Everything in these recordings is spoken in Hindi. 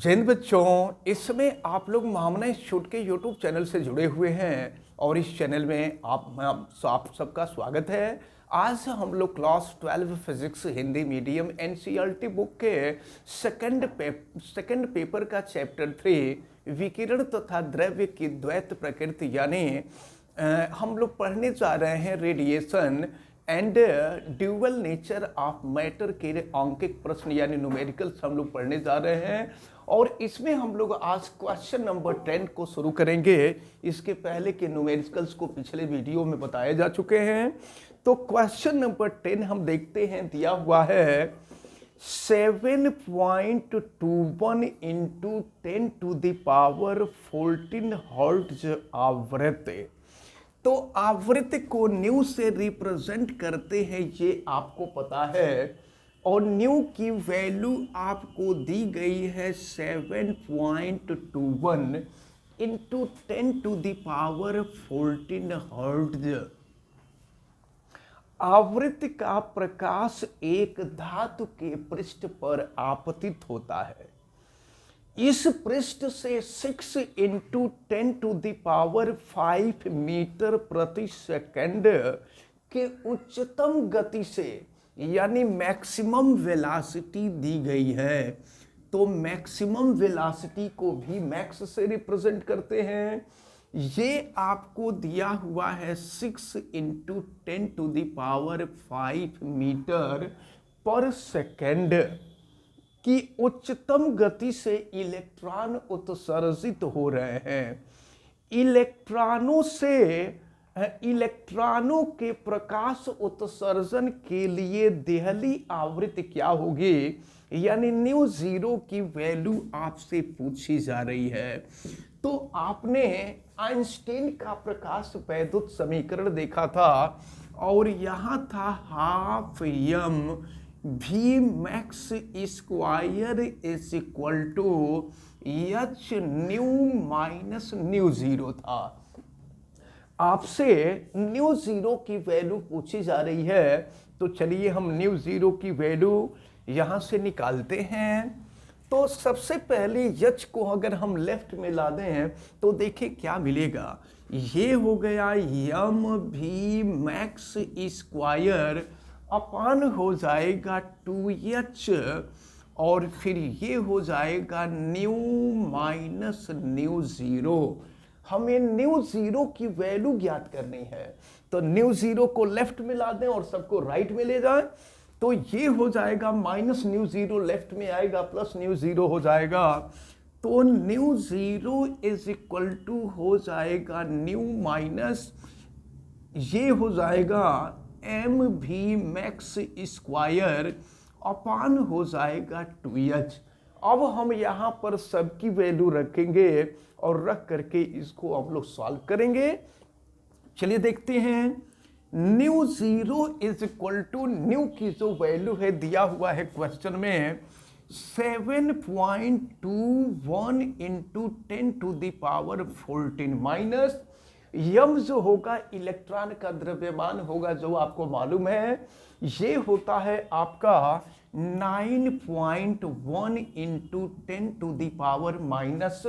जय हिंद बच्चों, इस समय आप लोग महामना इंस्टीट्यूट के यूट्यूब चैनल से जुड़े हुए हैं और इस चैनल में आप सबका स्वागत है। आज हम लोग class 12 physics Hindi medium NCERT book के सेकंड पेपर का चैप्टर 3 विकिरण तथा द्रव्य की द्वैत प्रकृति यानी हम लोग पढ़ने जा रहे हैं radiation and dual nature of matter के अंकित प्रश्न यानी न्यूमेरिकल्स हम लोग पढ़ने जा रहे हैं। और इसमें हम लोग आज क्वेश्चन नंबर 10 को शुरू करेंगे। इसके पहले के न्यूमेरिकल्स को पिछले वीडियो में बताए जा चुके हैं। तो क्वेश्चन नंबर 10 हम देखते हैं, दिया हुआ है 7.21 into 10 to the power 14 hertz आवृत्ति। तो आवृत्ति को न्यू से रिप्रेजेंट करते हैं, ये आपको पता है। और न्यू की वैल्यू आपको दी गई है 7.21 into 10 to the power 14 hertz. आवृत्ति का प्रकाश एक धातु के पृष्ठ पर आपतित होता है। इस पृष्ठ से 6 into 10 to the power 5 metre प्रति सेकंड के उच्चतम गति से यानी मैक्सिमम वेलोसिटी दी गई है। तो मैक्सिमम वेलोसिटी को भी मैक्स से रिप्रेजेंट करते हैं। ये आपको दिया हुआ है 6 into 10 to the power 5 metre पर सेकंड की उच्चतम गति से इलेक्ट्रॉन उत्सर्जित हो रहे हैं। इलेक्ट्रॉनों के प्रकाश उत्सर्जन के लिए देहली आवृत्ति क्या होगी यानी न्यू जीरो की वैल्यू आपसे पूछी जा रही है। तो आपने आइंस्टीन का प्रकाश वैद्युत समीकरण देखा था और यहाँ था half M V max square is equal to H nu minus nu zero था। आपसे न्यू जीरो की वैल्यू पूछी जा रही है। तो चलिए हम न्यू जीरो की वैल्यू यहां से निकालते हैं। तो सबसे पहले एच को अगर हम लेफ्ट में ला दें तो देखिए क्या मिलेगा। ये हो गया M V max square upon हो जाएगा 2h और फिर ये हो जाएगा न्यू माइनस न्यू जीरो। हमें न्यू जीरो की वैल्यू ज्ञात करनी है। तो न्यू जीरो को लेफ्ट में ला दें और सबको राइट में ले जाएं। तो ये हो जाएगा माइनस न्यू जीरो लेफ्ट में आएगा प्लस न्यू जीरो हो जाएगा। तो nu zero is equal to हो जाएगा न्यू माइनस ये हो जाएगा M V max square upon हो जाएगा 2h। अब हम यहाँ पर सबकी वैल्यू रखेंगे और रख करके इसको आप लोग सॉल्व करेंगे। चलिए देखते हैं। Nu zero is equal to nu की जो वैल्यू है दिया हुआ है क्वेश्चन में 7.21 into 10 to the power 14 minus यम जो होगा इलेक्ट्रॉन का द्रव्यमान होगा जो आपको मालूम है। ये होता है आपका 9.1 into 10 to the power minus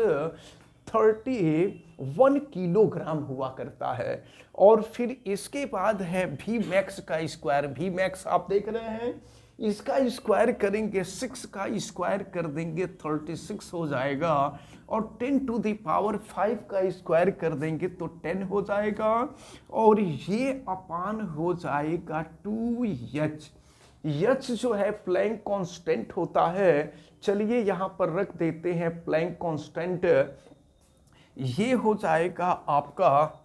31 kilogram हुआ करता है। और फिर इसके बाद है वी मैक्स का स्क्वायर। वी मैक्स आप देख रहे हैं, इसका स्क्वायर करेंगे 6 का स्क्वायर कर देंगे 36 हो जाएगा और 10 टू द पावर 5 का स्क्वायर कर देंगे तो 10 हो जाएगा और ये अपान हो जाएगा 2h। h जो है प्लैंक कांस्टेंट होता है। चलिए यहाँ पर रख देते हैं प्लैंक कांस्टेंट। ये हो जाएगा आपका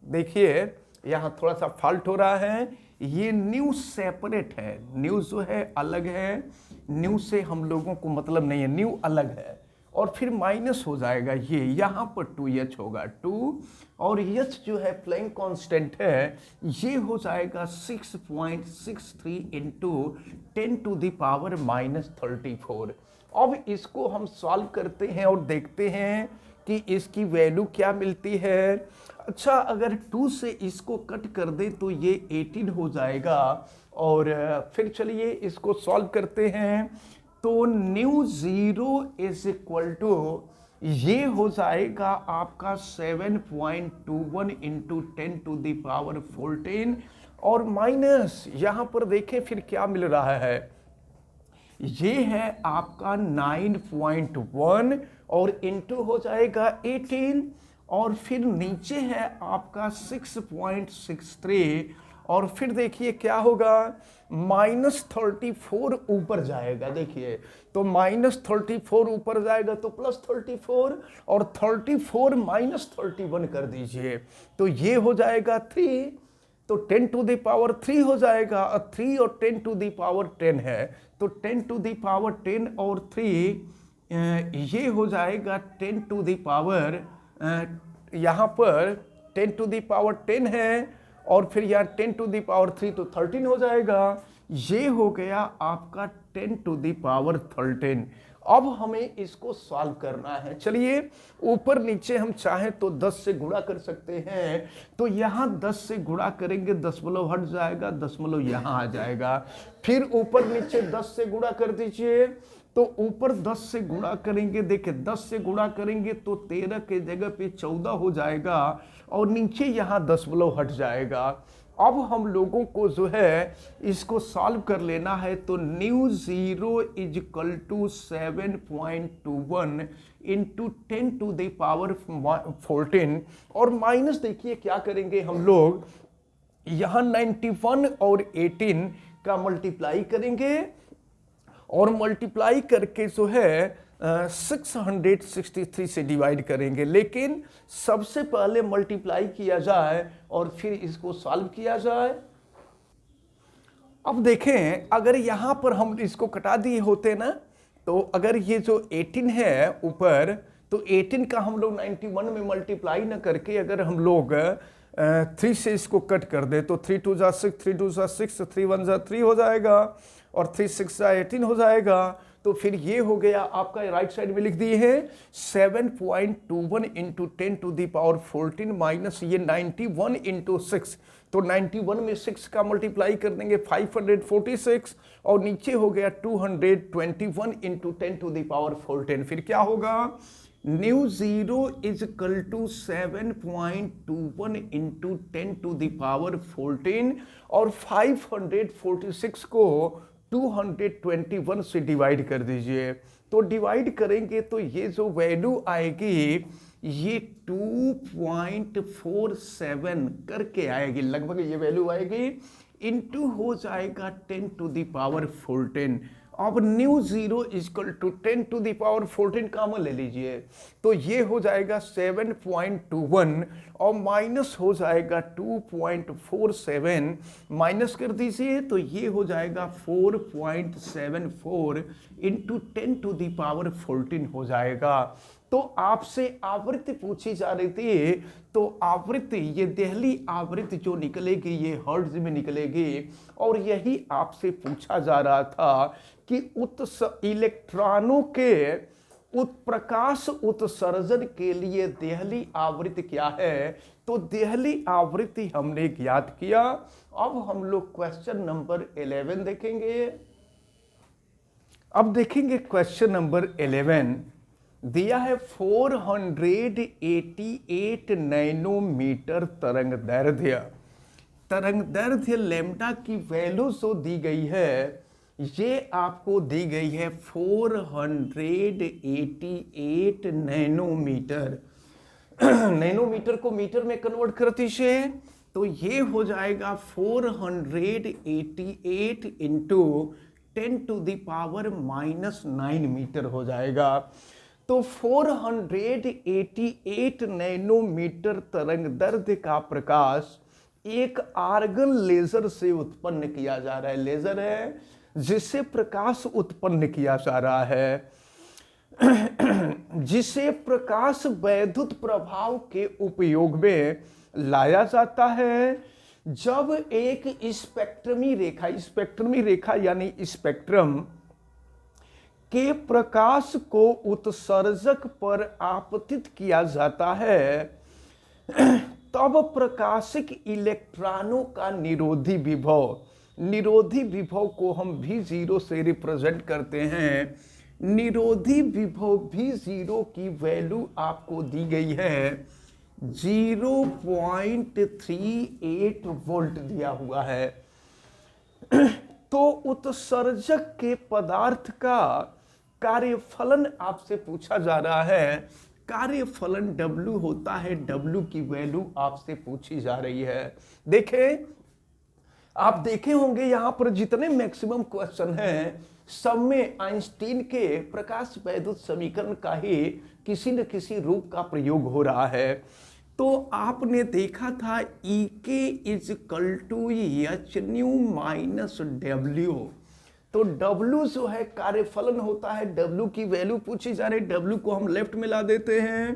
देखिए यहाँ थोड़ा सा फॉल्ट हो रहा है। ये न्यू सेपरेट है, न्यू जो है अलग है, न्यू से हम लोगों को मतलब नहीं है, न्यू अलग है। और फिर माइनस हो जाएगा ये यहाँ पर 2h होगा 2 और h जो है प्लैंक कांस्टेंट है ये हो जाएगा 6.63 into 10 to the power minus 34। अब इसको हम सॉल्व करते हैं और देखते हैं कि इसकी वैल्यू क्या मिलती है। अच्छा, अगर 2 से इसको कट कर दे तो ये 18 हो जाएगा। और फिर चलिए इसको सॉल्व करते हैं। तो nu zero is equal to ये हो जाएगा आपका 7.21 इंटू 10⁻14 और माइनस यहां पर देखें फिर क्या मिल रहा है, ये है आपका 9.1 और इंटू हो जाएगा 18 और फिर नीचे है आपका 6.63 और फिर देखिए क्या होगा -34 ऊपर जाएगा। देखिए तो -34 ऊपर जाएगा तो +34 और 34 -31 कर दीजिए तो ये हो जाएगा 3, तो 10⁻³ हो जाएगा और 3 और 10⁻10 है तो 10⁻10 और 3 ये हो जाएगा 10⁻, यहाँ पर 10⁻10 है और फिर यहाँ 10⁻³ तो 13 हो जाएगा। ये हो गया आपका 10⁻13। अब हमें इसको सॉल्व करना है। चलिए ऊपर नीचे हम चाहें तो 10 से गुणा कर सकते हैं, तो यहाँ 10 से गुणा करेंगे दशमलव हट जाएगा, दशमलव यहाँ आ जाएगा। फिर ऊपर नीचे 10 से गुणा कर दीजिए तो ऊपर 10 से गुणा करेंगे, देखिए 10 से गुणा करेंगे तो 13 के जगह पे 14 हो जाएगा और नीचे यहाँ दशमलव हट जाएगा। अब हम लोगों को जो है इसको सॉल्व कर लेना है, तो nu zero is equal to 7.21 into 10⁻14 और माइनस देखिए क्या करेंगे हम लोग, यहाँ 91 और 18 का मल्टीप्लाई करेंगे और मल्टीप्लाई करके जो है 663 से डिवाइड करेंगे, लेकिन सबसे पहले मल्टीप्लाई किया जाए और फिर इसको सॉल्व किया जाए। अब देखें अगर यहां पर हम इसको कटा दिए होते ना, तो अगर ये जो 18 है ऊपर, तो 18 का हम लोग 91 में मल्टीप्लाई ना करके अगर हम लोग 3 से इसको कट कर दे तो 3 2 जा 6, 3 2 जा 6, 3 1 जा 3 हो जाएगा और 3 6 जा 18 हो जाएगा। तो फिर ये हो गया आपका, राइट साइड में लिख दिए हैं 7.21 इंटू 10⁻14 माइनस ये 91 इंटू 6, तो 91 में 6 का मल्टीप्लाई कर देंगे 546 और नीचे हो गया 221 इंटू 10⁻14। फिर क्या होगा, nu zero is equal to 7.21 into 10⁻14 और 546 को 221 से डिवाइड कर दीजिए। तो डिवाइड करेंगे तो ये जो वैल्यू आएगी ये 2.47 करके आएगी, लगभग ये वैल्यू आएगी, इंटू हो जाएगा 10⁻14। अब nu zero equal to 10⁻14 common ले लीजिए तो ये हो जाएगा 7.21 और माइनस हो जाएगा 2.47, माइनस कर दीजिए तो ये हो जाएगा 4.74 इंटू 10⁻14 हो जाएगा। तो आपसे आवृत्ति पूछी जा रही थी, तो आवृत्ति ये देहली आवृत्ति जो निकलेगी ये हर्ट्ज में निकलेगी और यही आपसे पूछा जा रहा था कि इलेक्ट्रॉनों के प्रकाश उत्सर्जन के लिए देहली आवृत्ति क्या है। तो देहली आवृत्ति हमने ज्ञात किया। अब हम लोग क्वेश्चन नंबर 11 देखेंगे। अब देखेंगे क्वेश्चन नंबर 11 दिया है 488 नैनोमीटर तरंग दैर्ध्य लैम्डा की वैल्यू जो दी गई है ये आपको दी गई है 488 नैनोमीटर। नैनोमीटर को मीटर में कन्वर्ट कर दीजिए तो ये हो जाएगा 488 इंटू 10⁻⁹ मीटर हो जाएगा। तो 488 नैनोमीटर तरंग दैर्ध्य का प्रकाश एक आर्गन लेजर से उत्पन्न किया जा रहा है। लेजर है जिससे प्रकाश उत्पन्न किया जा रहा है, जिसे प्रकाश वैद्युत प्रभाव के उपयोग में लाया जाता है जब एक स्पेक्ट्रमी रेखा यानी स्पेक्ट्रम के प्रकाश को उत्सर्जक पर आपतित किया जाता है, तब प्रकाशिक इलेक्ट्रॉनों का निरोधी विभव निरोधी विभव को हम V0 से रिप्रेजेंट करते हैं। निरोधी विभव V0 की वैल्यू आपको दी गई है 0.38 वोल्ट दिया हुआ है। तो उत्सर्जक के पदार्थ का कार्यफलन आपसे पूछा जा रहा है। कार्यफलन W होता है, W की वैल्यू आपसे पूछी जा रही है। देखें, आप देखे होंगे यहां पर जितने मैक्सिमम क्वेश्चन हैं सब में आइंस्टीन के प्रकाश वैद्युत समीकरण का ही किसी न किसी रूप का प्रयोग हो रहा है। तो आपने देखा था E k is equal to H nu minus W. तो W जो है कार्यफलन होता है, W की वैल्यू पूछी जा रही है, W को हम लेफ्ट में ला देते हैं।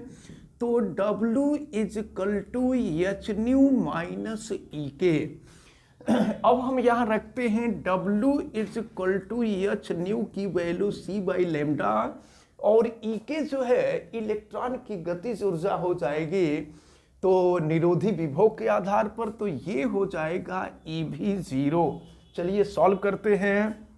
तो W is equal to H nu minus E k। अब हम यहां रखते हैं W is equal to H nu की वैल्यू C बाई लेमडा, और E k जो है इलेक्ट्रॉन की गतिज ऊर्जा हो जाएगी तो निरोधी विभव के आधार पर, तो ये हो जाएगा EV0। चलिए सॉल्व करते हैं।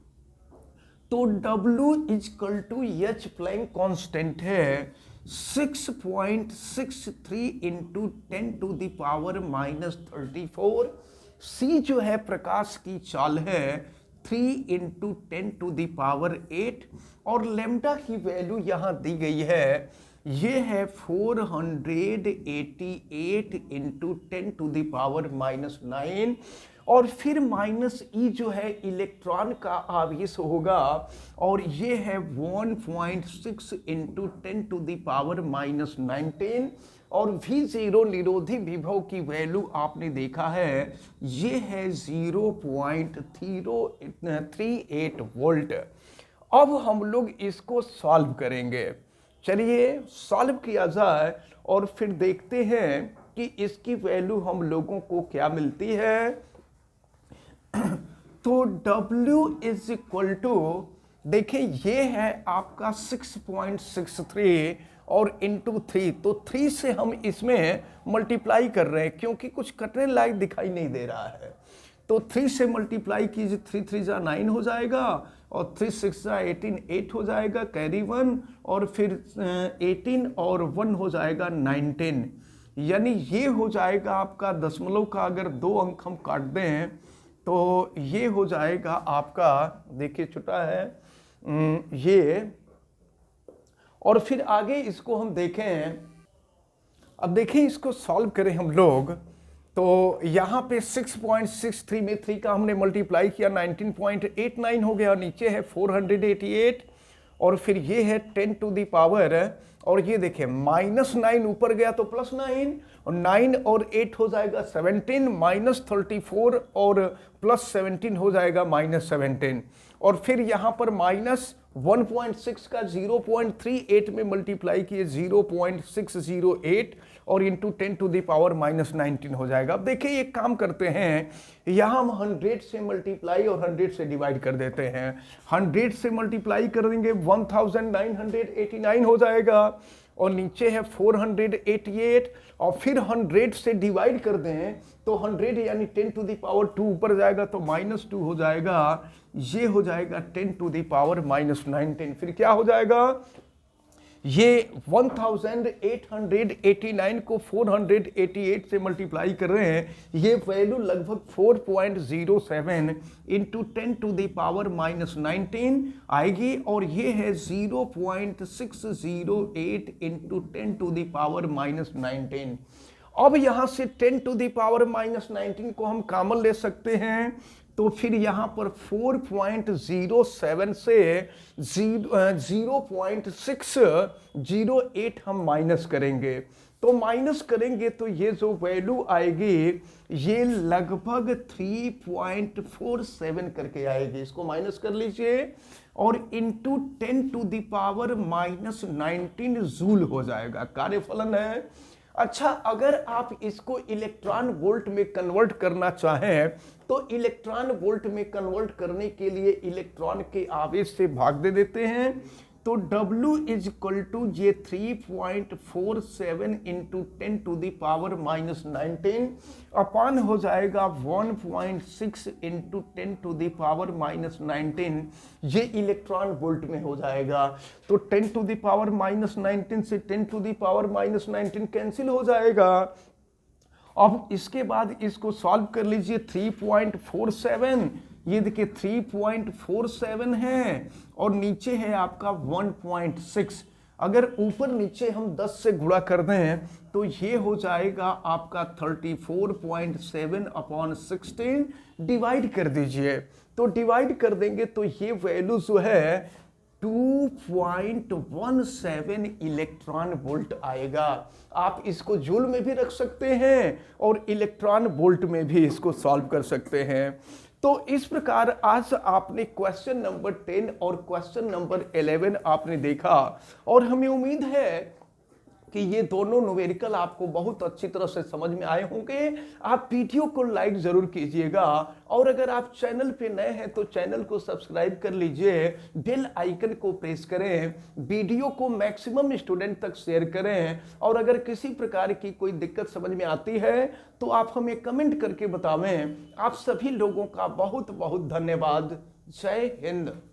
तो W is equal to H Planck constant है 6.63 into 10 to the power minus 34। C जो है प्रकाश की चाल है 3 इंटू 10 टू द पावर 8, और लेमडा की वैल्यू यहां दी गई है, ये है 488 into 10 to the power minus 9, और फिर माइनस E जो है इलेक्ट्रॉन का आवेश होगा, और ये है 1.6 into 10 to the power minus 19, और V0 निरोधी विभव की वैल्यू आपने देखा है, ये है 0.038 वोल्ट। अब हम लोग इसको सॉल्व करेंगे। चलिए सॉल्व किया जाए और फिर देखते हैं कि इसकी वैल्यू हम लोगों को क्या मिलती है। तो W इज इक्वल टू, देखिए ये है आपका 6.63 और इंटू 3, तो 3 से हम इसमें मल्टीप्लाई कर रहे हैं क्योंकि कुछ कटने लायक दिखाई नहीं दे रहा है। तो 3 से मल्टीप्लाई कीजिए, 3 3 जा 9 हो जाएगा, और 3 6 जा 18 8 हो जाएगा, कैरी 1, और फिर 18 और 1 हो जाएगा 19। यानी ये हो जाएगा आपका दशमलव का अगर 2 अंक हम काट दें तो ये हो जाएगा आपका, देखिए छोटा है ये, और फिर आगे इसको हम देखें। अब देखें इसको सॉल्व करें हम लोग, तो यहाँ पे 6.63 में 3 का हमने मल्टीप्लाई किया 19.89 हो गया, नीचे है 488, और फिर ये है 10 टू दी पावर, और ये देखिए -9 ऊपर गया तो +9, और 9 और 8 हो जाएगा 17, -34 और +17 हो जाएगा -17, और फिर यहाँ पर -1.6 का 0.38 में मल्टीप्लाई किए 0.608, और इंटू 10 टू दी पावर -19 हो जाएगा। अब देखिए एक काम करते हैं, यहाँ हम 100 से मल्टीप्लाई और 100 से डिवाइड कर देते हैं। 100 से मल्टीप्लाई कर देंगे 1989 हो जाएगा, और नीचे है 488, और फिर 100 से डिवाइड कर दें तो 100 यानी 10 टू दी पावर 2 ऊपर जाएगा तो -2 हो जाएगा, ये हो जाएगा 10 टू दी पावर -19। फिर क्या हो जाएगा, ये 1889 को 488 से मल्टीप्लाई कर रहे हैं, ये वैल्यू लगभग 4.07 इंटू 10 टू दी पावर -19 आएगी, और ये है 0.608 इंटू 10 टू दी पावर -19। अब यहां से 10 टू दी पावर -19 को हम कॉमन ले सकते हैं, तो फिर यहां पर 4.07 से 0.608 हम माइनस करेंगे, तो माइनस करेंगे तो ये जो वैल्यू आएगी ये लगभग 3.47 करके आएगी। इसको माइनस कर लीजिए, और into 10 to the power -19 joule हो जाएगा, कार्यफलन है। अच्छा, अगर आप इसको इलेक्ट्रॉन वोल्ट में कन्वर्ट करना चाहें तो इलेक्ट्रॉन वोल्ट में कन्वर्ट करने के लिए इलेक्ट्रॉन के आवेश से भाग दे देते हैं, तो W इज इक्वल टू ये 3.47 into 10 to the power minus 19 upon हो जाएगा 1.6 into 10 to the power minus 19, ये इलेक्ट्रॉन वोल्ट में हो जाएगा। तो 10 टू द पावर माइनस 19 से 10 to the power minus 19 cancel हो जाएगा। अब इसके बाद इसको सॉल्व कर लीजिए। 3.47, ये देखिए 3.47 है और नीचे है आपका 1.6। अगर ऊपर नीचे हम 10 से गुणा कर दें तो ये हो जाएगा आपका 34.7 अपॉन 16। डिवाइड कर दीजिए, तो डिवाइड कर देंगे तो ये वैल्यू जो है 2.17 इलेक्ट्रॉन वोल्ट आएगा। आप इसको जूल में भी रख सकते हैं और इलेक्ट्रॉन वोल्ट में भी इसको सॉल्व कर सकते हैं। तो इस प्रकार आज आपने क्वेश्चन नंबर 10 और क्वेश्चन नंबर 11 आपने देखा और हमें उम्मीद है कि ये दोनों न्यूमेरिकल आपको बहुत अच्छी तरह से समझ में आए होंगे। आप वीडियो को लाइक जरूर कीजिएगा और अगर आप चैनल पे नए हैं तो चैनल को सब्सक्राइब कर लीजिए, बेल आइकन को प्रेस करें, वीडियो को मैक्सिमम स्टूडेंट तक शेयर करें और अगर किसी प्रकार की कोई दिक्कत समझ में आती है तो आप हमें कमेंट करके बतावें। आप सभी लोगों का बहुत बहुत धन्यवाद। जय हिंद।